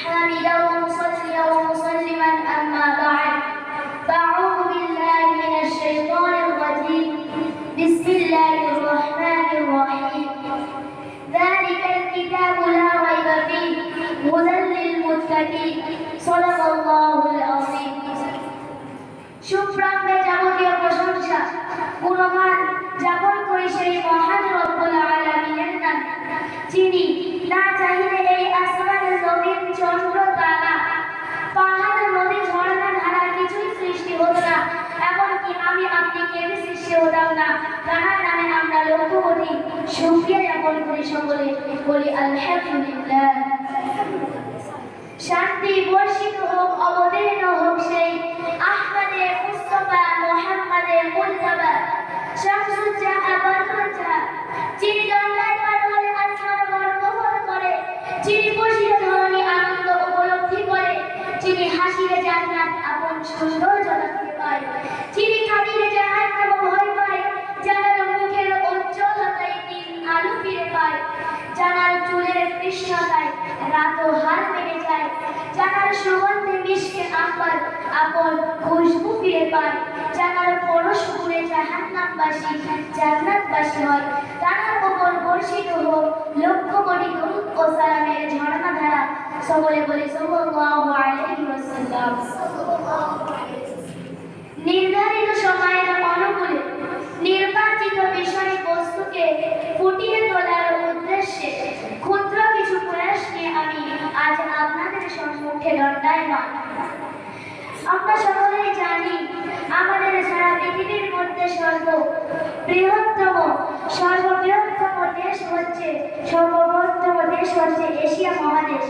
حامدا ومصليا ومسلما أما بعد فأعوذ بالله من الشيطان الرجيم بسم الله الرحمن الرحيم ذلك الكتاب لا ريب فيه هدى للمتقين صدق الله العظيم সুপ্রাম্যে যাবতীয় প্রশংসা গুণগান জ্ঞাপন করি সেই মহান রব্বুল আলামিনের নামে, যিনি না চাইলে এই আসমানের জমিন চন্দ্র তারা পাহাড় নদী ঝর্ণা ধারা কিছুই সৃষ্টি হতো না, এমনকি আমি আপনি কেউই সৃষ্টি হতাম না। তার নামে আমরা লক্ষ কোটি শুকরিয়া জ্ঞাপন করি, সকলে বলি আলহামদুলিল্লাহ। শান্তি বর্ষিত হোক, অবতীর্ণ হোক সেই আহমদে মুস্তাফা মুহাম্মদে মুজতবা শামসুজ্জাহা বদরুজ্জাহা, যিনি দণ্ডায় পার হলে আসমান গর্ববোধ করে, যিনি বসিরে ধরণী আনন্দ উপলব্ধি করে, যিনি হাসিরে জান্নাত আপন সুন্দর জনকে পায়, যিনি কাঁদিলে জাহান্নাম ভয় পায়, যার মুখের উজ্জ্বলতায় দিন আলো ফিরে পায়, যার চুলের কৃষ্ণতায় রাতও হার মেনে যায়, যার সুগন্ধে মিশকে আম্বার আপন খুশবু ফিরে পায়, যার পরশ পুরে জাহান্নামবাসী জান্নাতবাসী হয়, তার উপর বর্ষিত হোক লক্ষ কোটি দরুদ ও সালামের ঝর্ণা ধারা। সকলে বলি সাল্লাল্লাহু আলাইহি ওয়াসাল্লাম। নির্ধারিত সময়ের অনুকূলে নির্বাচিত বিষয়বস্তুকে ফুটিয়ে তোলার উদ্দেশ্যে ক্ষুদ্র কিছু প্রয়াস নিয়ে আমি আজ আপনাদের সম্মুখে দণ্ডায়মান। আমরা সকলেই জানি আমাদের সারা পৃথিবীর মধ্যে সর্ববৃহত্তম দেশ হচ্ছে এশিয়া মহাদেশ।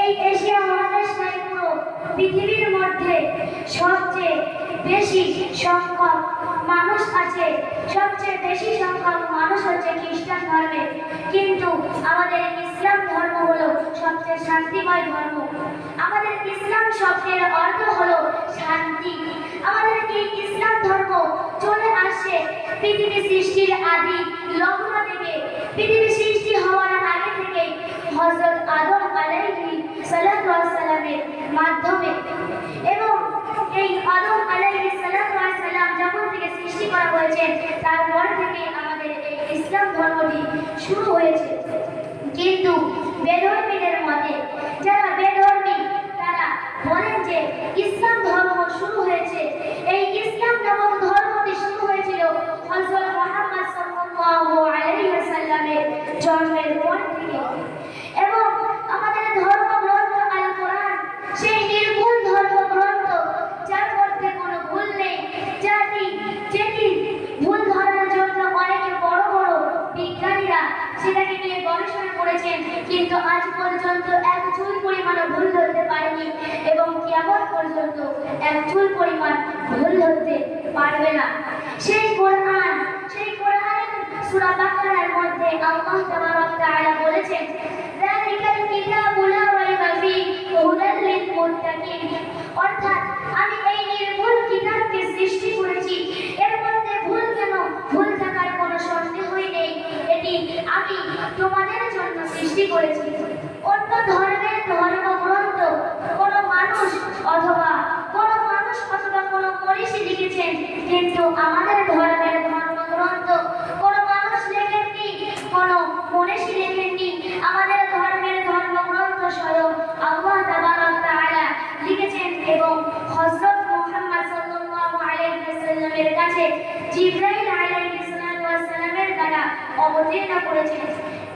এই এশিয়া মহাদেশ নয়, পুরো পৃথিবীর মধ্যে সবচেয়ে বেশি সংখ্যক মানুষ আছে, সবচেয়ে বেশি সংখ্যক মানুষ হচ্ছে খ্রিস্টান ধর্মের, কিন্তু আমাদের ইসলাম ধর্ম হলো সবচেয়ে শান্তিময় ধর্ম। আমাদের ইসলাম শব্দের অর্থ হলো শান্তি। আমাদের এই ইসলাম ধর্ম চলে আসে পৃথিবী সৃষ্টির আদি লগ্ন থেকে। পৃথিবী সৃষ্টি হওয়ার আগে থেকে হযরত আদম আলাইহিস সালামের মাধ্যমে, এবং এই আদম আলাইহিস সালাম যখন থেকে সৃষ্টি করা হয়েছে তারপর থেকে আমাদের এই ইসলাম ধর্মটি শুরু হয়েছে। কিন্তু বেধর্মীদের মতে, যারা বেধর্মী তারা বলেন যে ইসলাম ধর্ম শুরু হয়েছে, এই ইসলাম নামক ধর্মটি শুরু হয়েছিল হযরত মুহাম্মদ সাল্লাল্লাহু আলাইহি ওয়াসাল্লামের জন্মের পর থেকে। এবং আমাদের ধর্মগ্রন্থ আল কোরআন সেই নির্ভুল ধর্মগ্রন্থ, যার মধ্যে কোনো ভুল নেই, যেটি ভুল ধরার জন্য অনেকে বড় বড় বিজ্ঞানীরা সেটাকে নিয়ে গবেষণা করেছেন, কিন্তু আজ পর্যন্ত এক চুল পরিমাণও ভুল ধরতে পারেনি, এবং কিয়ামত পর্যন্ত এক চুল পরিমাণ ভুল ধরতে পারবে না। সেই কোরআনের সূরা বাকারার মধ্যে আল্লাহ তাবারক তাআলা বলেছেন, যালিকাল কিতাবু লা রাইবা ফীহি হুদাল লিল মুত্তাকিন, অর্থাৎ আমি এই নির্ভুল কিতাবকে সৃষ্টি করেছি, এর মধ্যে ভুল কেন, ভুল থাকার কোনো সন্দেহই নেই, এটি আমি তোমাদের জন্য সৃষ্টি করেছি। অন্য ধর্মের ধর্মগ্রন্থ কোনো মানুষ অথবা কোনো মনীষী লিখেছেন, কিন্তু আমাদের ধর্মের ধর্মগ্রন্থ কোনো মানুষ লেখেননি, কোনো মনীষী লেখেননি। আমাদের ধর্মের ধর্মগ্রন্থ স্বয়ং আল্লাহ তাবারক তাআলা লিখেছেন, এবং হযরত মুহাম্মদ সাল্লাল্লাহু আলাইহি ওয়াসাল্লামের কাছে জিবরাইল আলাইহিস সালামের দ্বারা অবতীর্ণ করেছেন।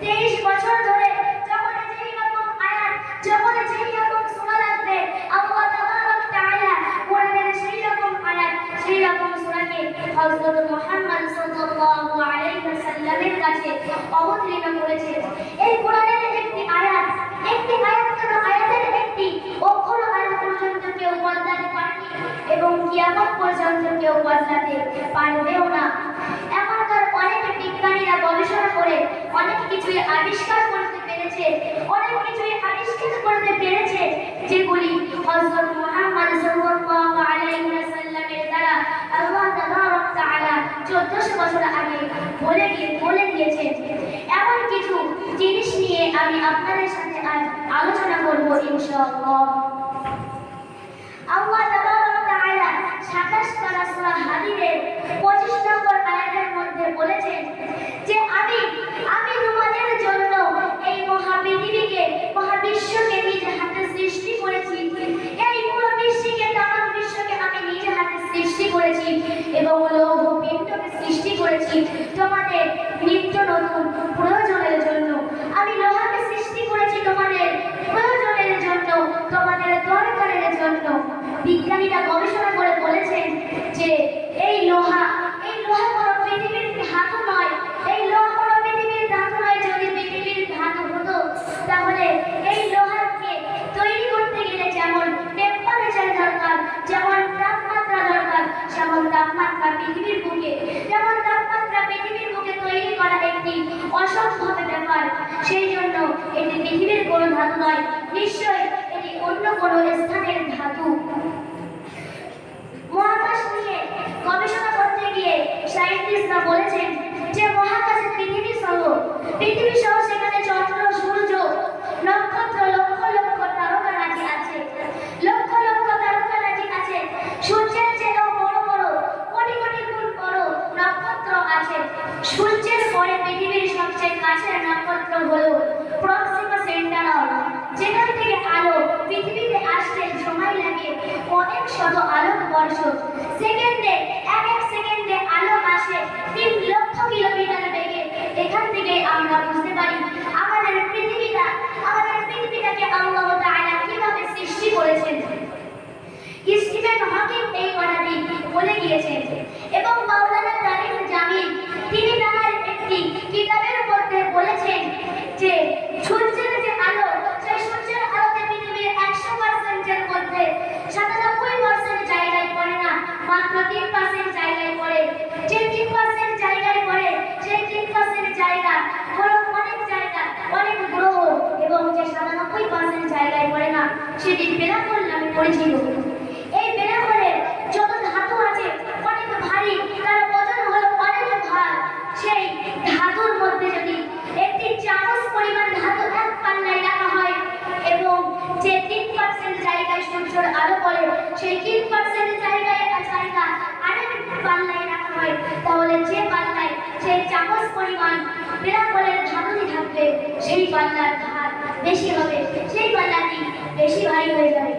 23 বছর ধরে যখন যেই রকম আয়াত, যখন যেই রকম সূরা লাগবে, আল্লাহ তাবারক তাআলা কোরআনের সেই রকম আয়াত, সেই রকম সূরাকে হযরত মুহাম্মদ সাল্লাল্লাহু আলাইহি ওয়াসাল্লামের কাছে অবতীর্ণ করেছেন। এই কোরআনের একটি আয়াত কেন, আয়াতের একটি অক্ষর আজ পর্যন্ত কেউ বদলাতে পারেনি, এবং কিয়ামত পর্যন্ত কেউ বদলাতে পারবেও না। এখনকার অনেক বিজ্ঞানীরা গবেষণা করে অনেক কিছুই আবিষ্কার করতে পেরেছে, যেগুলি হযরত মুহাম্মদ সাল্লাল্লাহু আলাইহি ওয়াসাল্লামের দ্বারা আল্লাহ তাবারক তাআলা 1400 বছর আগে বলে গিয়েছেন। এমন কিছু জিনিস নিয়ে আমি আপনাদের সাথে আজ আলোচনা করব ইনশাআল্লাহ। আল্লাহ তাবারক ওয়া তাআলা 27 পারা সূরা হাদীদের 25 নম্বর আয়াতের মধ্যে বলেছেন যে আমি তোমাদের জন্য এই মহাপৃথিবীকে মহাবিশ্বকে নিজে হাতে সৃষ্টি করেছি। এই পুরো বিশ্বকে তামাম বিশ্বকে আমি নিজে হাতে সৃষ্টি করেছি এবং লৌহ পিণ্ডকে সৃষ্টি করেছি তোমাদের নিত্য নতুন প্রয়োজনের জন্য। আমি লোহাকে সৃষ্টি করেছি তোমাদের প্রয়োজনের জন্য, তোমাদের দরকারের জন্য। বিজ্ঞানীরা গবেষণা করে বলেছেন যে এই লোহা কোনো পৃথিবীর ধাতু নয়, এই লোহা কোনো পৃথিবীর ধাতু নয়। যদি পৃথিবীর ধাতু হতো তাহলে এই লোহাকে তৈরি করতে গেলে যেমন টেম্পারেচার দরকার, যেমন তাপমাত্রা দরকার, যেমন তাপমাত্রা পৃথিবীর বুকে তৈরি করা একটি অসম্ভব ব্যাপার। সেই জন্য এটি পৃথিবীর কোনো ধাতু নয়, নিশ্চয়ই এটি অন্য কোনো স্থানের ধাতু। মহাকাশ নিয়ে গবেষণা করতে গিয়ে সায়েন্টিস্টরা বলেছেন যে মহাকাশে পৃথিবী সহ সেখানে চন্দ্র, সূর্য, নক্ষত্র, লক্ষ লক্ষ তারকারাজি আছে। সূর্যের চেয়েও বড় বড় কোটি কোটি গুণ বড় নক্ষত্র আছে। সূর্যের পরে পৃথিবীর সবচেয়ে কাছের নক্ষত্র হলো প্রক্সিমা সেন্টারাল, যেখান থেকে আলো পৃথিবীতে আসতে সময় লাগে অনেক শত আলোকবর্ষ। এক সেকেন্ডে আলো আসে 3 লক্ষ কিলোমিটার বেগে। এখান থেকে আমরা বুঝতে পারি আমাদের পৃথিবীটাকে আল্লাহ তাআলা কিভাবে সৃষ্টি করেছেন। স্টিফেন হকিং এই কথাটি বলে গিয়েছেন এবং মাওলানা তারিক জামিল তিনি তার একটি কিতাবের মধ্যে বলেছেন যে সূর্যের যে আলো, সেই সূর্যের আলোতে পৃথিবীর 100% এর মধ্যে 97% জায়গায় পড়ে না, মাত্র 3% জায়গায় পড়ে। যে 3% জায়গায় পড়ে সেই 3% জায়গা হলো অনেক গ্রহ, এবং যে 97% জায়গায় পড়ে না সেটি ব্ল্যাক হোল নামে পরিচিত। এই ব্ল্যাক হোলের যত ধাতু আছে অনেক ভারী, তার ওজন হলো অনেক ভার। সেই ধাতুর মধ্যে যদি একটি চামচ পরিমাণ ধাতু এক পাল্লায় রাখা হয় এবং যে 3% জায়গায় সূর্যের আলো পড়ে সেই 3% জায়গা আরেক পাল্লায় রাখা হয়, তাহলে যে পাল্লায় সেই চামচ পরিমাণ ব্ল্যাক হোলের ধাতুটি থাকবে সেই পাল্লার ভার বেশি হবে, সেই পাল্লাটি বেশি ভারী হয়ে যাবে।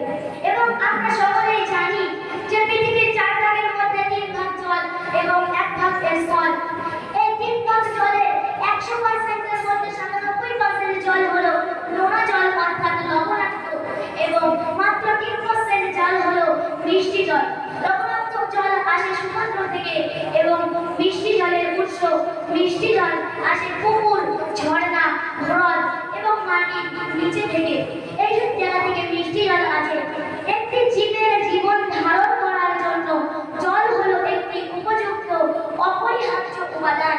এবং আমরা সকলেই জানি যে পৃথিবীর 4 ভাগের মধ্যে 3 ভাগ জল এবং 1 ভাগ স্থল। এই 3 ভাগ জলের 100% এর মধ্যে 97% জল হলো নোনা জল অর্থাৎ লবণাক্ত, এবং মাত্র 3% জল হলো মিষ্টি জল। লবণাক্ত জল আসে সমুদ্র থেকে এবং মিষ্টি জলের উৎস মিষ্টি জল আসে পুকুর, ঝর্ণা, হ্রদ এবং মাটির নিচে থেকে। এই সব জায়গা থেকে মিষ্টি জল আসে। একটি জীবের জীবন ধারণ করার জন্য জল হলো একটি উপযুক্ত অপরিহার্য উপাদান।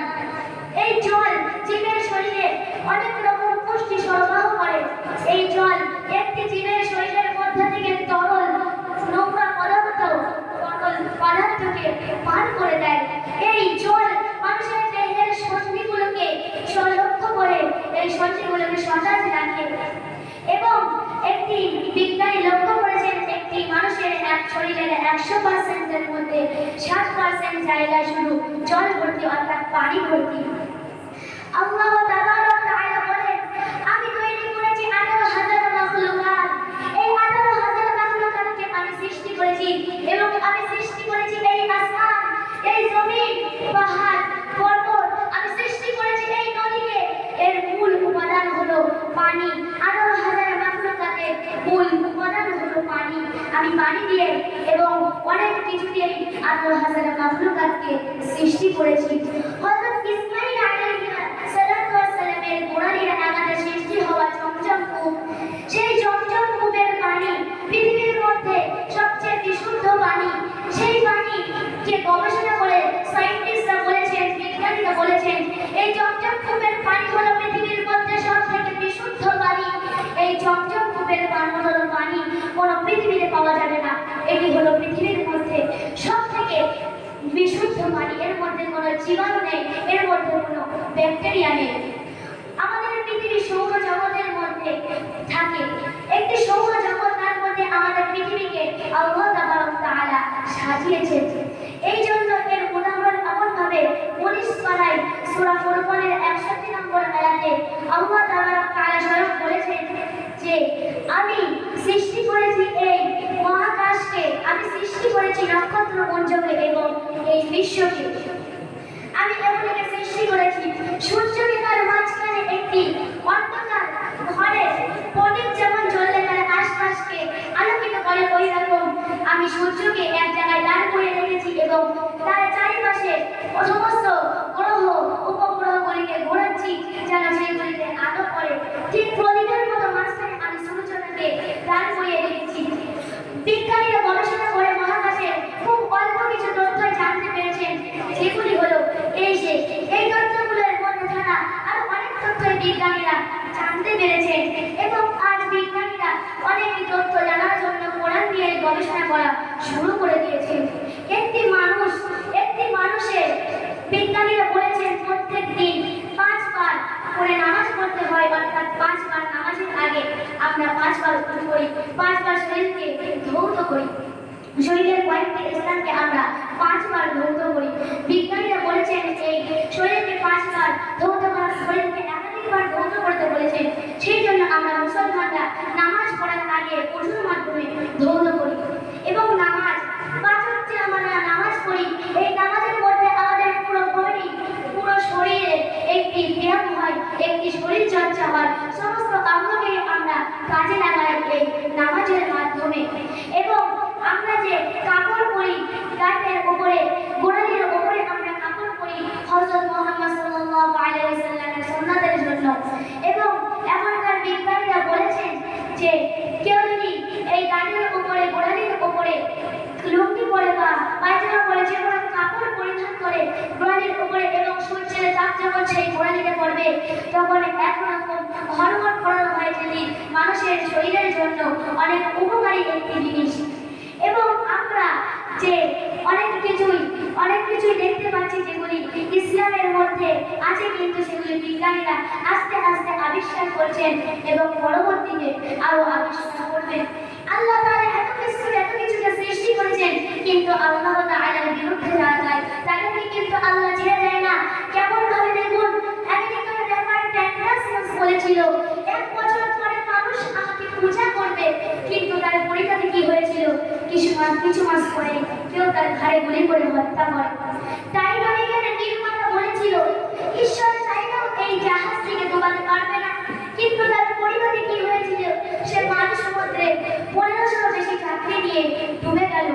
এই জল জীবের শরীরে অনেক রকম পুষ্টি সরবরাহ করে। এই জল একটি জীবের শরীরের মধ্যে থেকে তরল নোংরা পদার্থকে পার করে দেয়। এই জল মানুষের দেহের সন্ধিগুলোকে সংরক্ষণ করে, এই সন্ধিগুলোকে সতেজ রাখে। এবং একটি বিজ্ঞানী লক্ষ্য করেছেন একটি মানুষের শরীরের 100% এর মধ্যে 7% জায়গায় শুধু জল ভর্তি অর্থাৎ পানি ভর্তি। আল্লাহ তাবারক ওয়া তাআলা বলেন আমি তৈরি করেছি 18,000 মাখলুকাত। এই 18,000 মাখলুকাতকে আমি সৃষ্টি করেছি এবং আমি সৃষ্টি করেছি এই আসমান, এই জমিন, পাহাড়, পর্বত, আমি সৃষ্টি করেছি এই নদীকে। এর মূল উপাদান হলো পানি। 18,000 মাখলুকাতের মূল উপাদান হলো পানি। আমি পানি দিয়ে এবং অনেক কিছু দিয়ে 18,000 মাখলুকাতকে সৃষ্টি করেছি। হযরত ইসমাঈল আলাইহিস সালামের গোড়ালির আঘাতে সৃষ্টি হওয়া জমজম কূপ, সেই জমজম কূপের পানি পৃথিবীর মধ্যে সবচেয়ে বিশুদ্ধ পানি। সেই পানিকে গবেষণা করে সায়েন্টিস্টরা বলেছেন, বিজ্ঞানীরা বলেছেন এই জমজম কূপের পানি হলো পৃথিবীর মধ্যে সবথেকে বিশুদ্ধ পানি। এই জমজম কূপের পানি কোনো পৃথিবীতে পাওয়া যাবে না। এটি হলো পৃথিবীর মধ্যে সবথেকে বিশুদ্ধ পানি। এর মধ্যে কোনো জীবাণু নেই, এর মধ্যে কোনো ব্যাকটেরিয়া নেই। আমাদের পৃথিবী সৌরজগতের পৃথিবীকে আল্লাহ তাআলা সাজিয়েছেন। এই জন্য এর উদাহরণ এমনভাবে 19 পারায় সূরা ফুরকানের 61 নম্বর আয়াতে আল্লাহ তাআলা স্বয়ং বলেছেন যে আমি সৃষ্টি করেছি এই মহাকাশকে, আমি সৃষ্টি করেছি নক্ষত্রপুঞ্জকে এবং এই বিশ্বকে। আমি এগুলোকে সৃষ্টি করেছি সূর্যকে, তার মাঝখানে একটি অন্ধকার ঘরে প্রদীপ যেমন জ্বললে তার আশপাশকে আলোকিত করে, ওই রকম আমি সূর্যকে এক জায়গায় দাঁড় করে রেখেছি এবং তার চারিপাশে সমস্ত গ্রহ উপগ্রহগুলিকে ঘোরাচ্ছি যেন সেগুলিতে আলো পড়ে। ঠিক প্রদীপের মতো মাঝখানে আমি সূর্যটাকে দাঁড় করিয়ে রেখেছি। বিজ্ঞানীরা গবেষণা করে মহাকাশে খুব অল্প কিছু তথ্য জানতে পেরেছেন, যেগুলি হলো এই তথ্যগুলোর মধ্যে থাকা আরো অনেক তথ্যই বিজ্ঞানীরা জানতে পেরেছেন এবং আজ বিজ্ঞানীরা অনেক তথ্য জানার জন্য কোরআন দিয়ে গবেষণা করা শুরু করে দিয়েছেন। একটি মানুষের বিজ্ঞানীরা বলেছেন প্রত্যেক দিন 5 বার করে নামাজ পড়তে হয়, অর্থাৎ 5 বার নামাজের আগে আমরা 5 বার উঠু করি, 5 বার শরীরকে ধৌত করি, শরীরের কয়েকটি স্থানকে আমরা 5 বার ধৌত করি। বিজ্ঞানীরা বলেছেন এই শরীরকে 5 বার ধৌত করা, শরীরকে একাধিকবার ধৌত করতে বলেছেন। সেই জন্য আমরা মুসলমানরা নামাজ পড়ার আগে ওযুর মাধ্যমে ধৌত করি এবং নামাজ 5 ওয়াক্ত আমরা নামাজ পড়ি। এই নামাজের মধ্যে আমাদের পুরো শরীরে একটি ব্যায়াম হয়, একটি শরীর চর্চা হয়, সমস্ত অঙ্গকে আমরা কাজে লাগাই এই নামাজের মাধ্যমে। এবং আমরা যে কাপড় পরি গায়ের উপরে, গোড়ালির উপরে আমরা কাপড় পরি হযরত মুহাম্মদ সাল্লাল্লাহু আলাইহি ওয়াসাল্লামের সুন্নাতের জন্য। এবং এখনকার বিজ্ঞানীরা বলেছেন যে কেউ যদি এই গায়ের উপরে, গোড়ালির উপরে লুঙ্গি পরে বা পায়জামা পরে যে কোনো কাপড় পরিধান করে গোড়ালির উপরে এবং সূর্যের তাপ যখন সেই গোড়ালিতে পড়বে তখন একরকম হরমোন প্রয়োগ হয়, যেটি মানুষের শরীরের জন্য অনেক উপকারী একটি জিনিস। এবং আমরা যে অনেক কিছুই দেখতে পাচ্ছি যেগুলি ইসলামের মধ্যে আছে, কিন্তু সেগুলি বিজ্ঞানীরা আস্তে আস্তে আবিষ্কার করছেন এবং পরবর্তীতে আরো আবিষ্কার করবেন। আল্লাহ তাআলা এত কিছুকে সৃষ্টি করেছেন, কিন্তু আল্লাহ তাআলার বিরুদ্ধে যারা যায় তাদেরকে কিন্তু আল্লাহ ছেড়ে দেয় না। কেমন ভাবে দেখুন, আমেরিকার ব্যাপারে টেন্ডার্স বলেছিল 1 বছর পরে মানুষ আমাকে পূজা করবে, কিন্তু তার পরিণতি কি হয়েছিল? কিছু মাস পরে কেউ তার ঘাড়ে গুলি করে হত্যা করে। টাইটানিকের নির্মাতা বলেছিল ঈশ্বর চাইলেও এই জাহাজটিকে ডুবাতে পারবে না, কিন্তু তার পরিণতি কি হয়েছিল? সে মাঝ সমুদ্রে 1500 বেশি যাত্রী নিয়ে ডুবে গেল।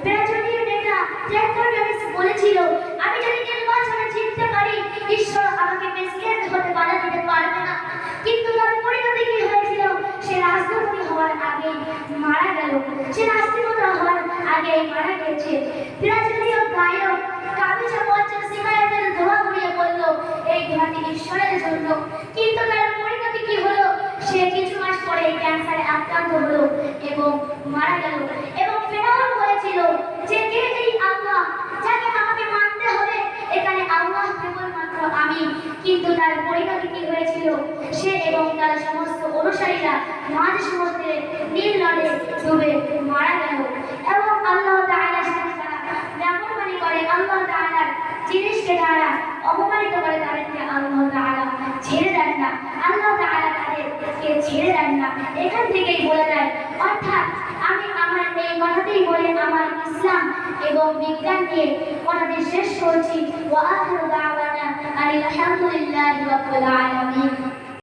ব্রাজিলীয় নেতা টেন্ডার্স বলেছিল আমি যদি নির্বাচনে জিততে পারি ঈশ্বর আমাকে প্রেসিডেন্ট হতে বাধা দিতে পারবে না, কিন্তু তার পরিণতি কি হয়েছিল? সে রাষ্ট্রপতি হওয়ার আগেই মারা গেল, সে রাষ্ট্রপতি হওয়ার আগেই মারা গেছে। ব্রাজিলীয় গায়ক কাবিজা মঞ্চের সিগারেটের ধোঁয়া ঘুরিয়ে বলল এই ধোঁয়াটি ঈশ্বরের জন্য, কিন্তু তার পরিণতি কি হলো? সে কিছু মাস পরে ক্যান্সারে আক্রান্ত হলো এবং মারা গেল। এবং ফেরাউন বলেছিল যে কে এই আল্লাহ যাকে আমাকে মানতে হবে? এখানে আল্লাহ কেবলমাত্র আমি, কিন্তু তার পরিণতি কি হয়েছিল? সে এবং তার সমস্ত অনুসারীরা মাঝ সমুদ্রে নীল নদে ডুবে মারা গেল। এবং আল্লাহ তাআলার সাথে যারা নাফরমানি করে, আল্লাহ তাআলার জিনিসকে যারা অপমানিত করে, তাদেরকে আল্লাহ তাআলা ছেড়ে দেন না, আল্লাহ তাআলা তাদেরকে ছেড়ে দেন না। এখান থেকেই বলে যায়, অর্থাৎ আমি আমার এই কথাতেই বলে আমার ইসলাম এবং বিজ্ঞান নিয়ে কথাটি শেষ করছি। ওয়া আখিরু দাওয়ানা আলহামদুলিল্লাহি রাব্বিল আলামিন।